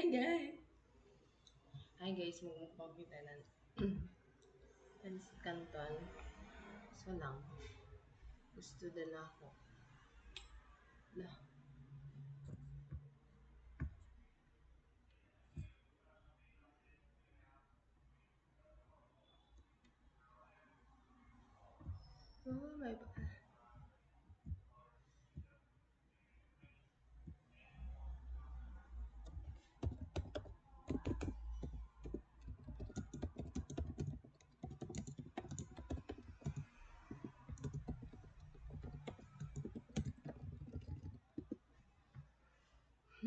guys! Hi guys, magmukbang kita ng Pansit Canton. So lang. Gusto din ako. Lah. Oh my God.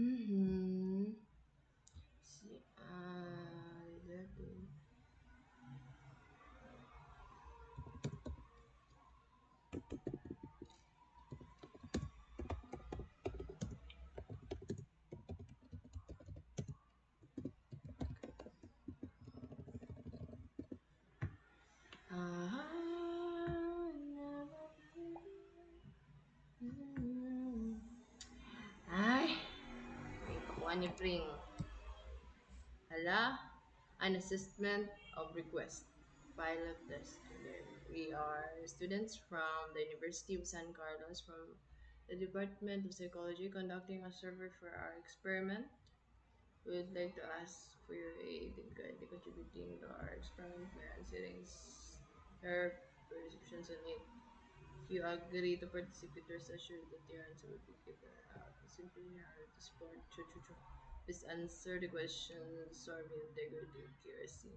Hmm. Si Alvin. Ay, may pakuha ni Pring. Hala, an assessment of request. Pilot test. We are students from the University of San Carlos from the Department of Psychology conducting a survey for our experiment. We would like to ask for your aid in kindly contributing to our experiment by answering your perceptions on it. If you agree to participate, rest assured that your answer will be given out. Simply in order to support. Please answer the questions, storm integrity, accuracy.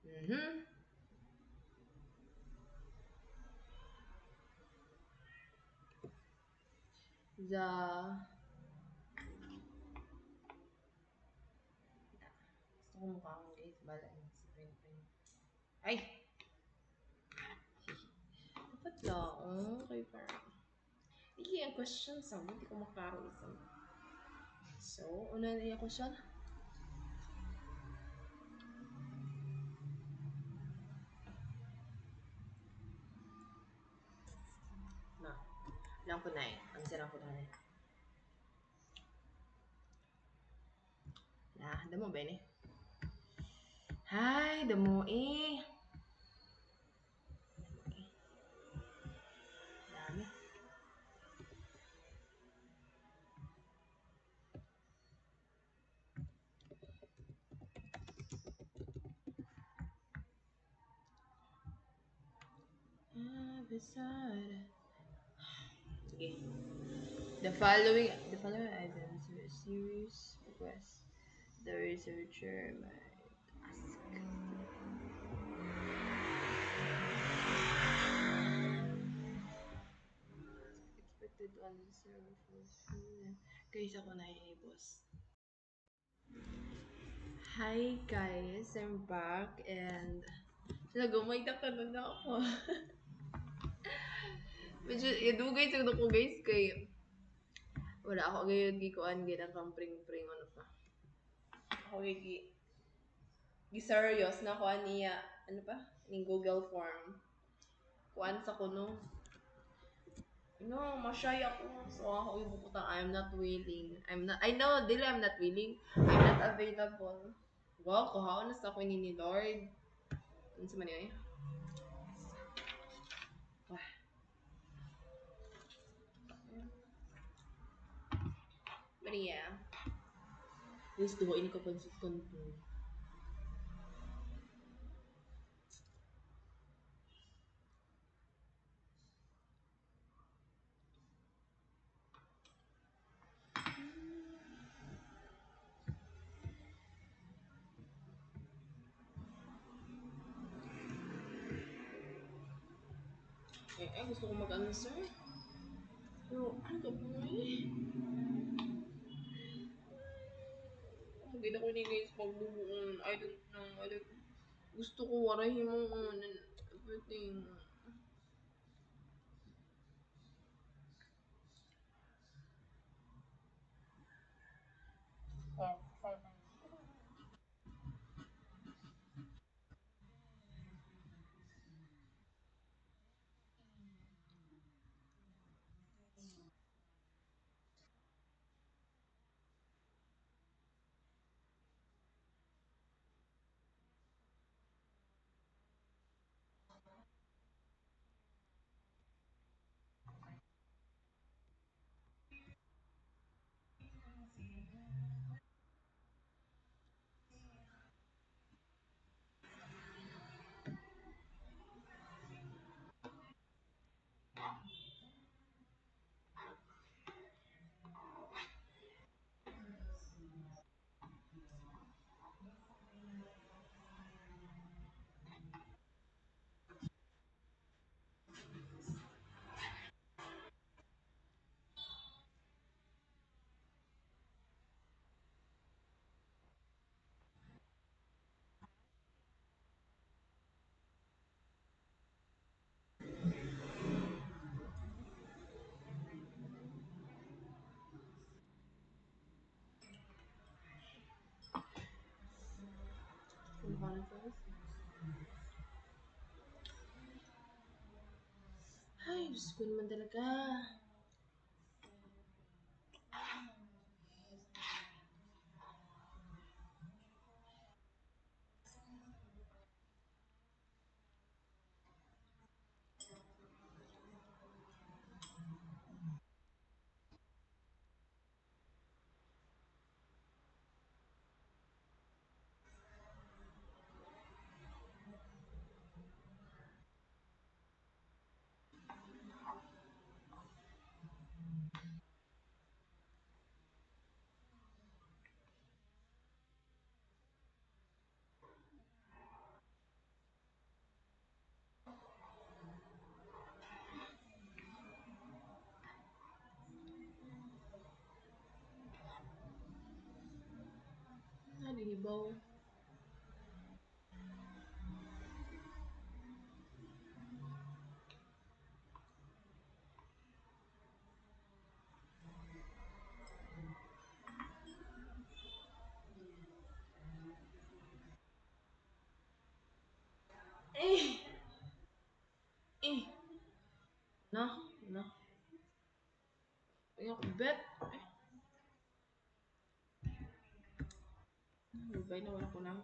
Mm-hmm. The gusto ko mukha akong guys, bala niya si Pring. Ay! Dapat lang, okay parang. Hindi ang question sa hindi ko makaro isang. So, una na yung question. Na. Alam ko na eh. Answer ko na eh. Nah, damo ba ni? Hi, damo eh. Dami. Beside. Sige. The following items are a serious request. The researcher might ask. Expected to answer guys, ako na yung boss. Hi guys, I'm back and nagumay na kanon ako. Medyo idugay sa ko guys kay wala ako gayud gikuan gid ang pring ano pa. Ako serious na kuan niya ano pa ning Google form. Kuan sa kuno. No, mashay ako. So ako yung puputa, I'm not willing. I know, dili I'm not willing. I'm not available. Wow, kuhaon na sa ako ni Lord. Ano sa maniya? Wah. Maria. Guys, tuwain ko pansit kanto. Gusto ko mag-answer. Pero, ano ka po eh? Maganda ko ni guys pagbubuon. I don't know. Gusto ko warahin mo everything. Conference. Ay, Diyos ko naman talaga. Nalibaw. Eh! Eh! Na, na. Ayoko bet. Eh, lubay na wala ko lang.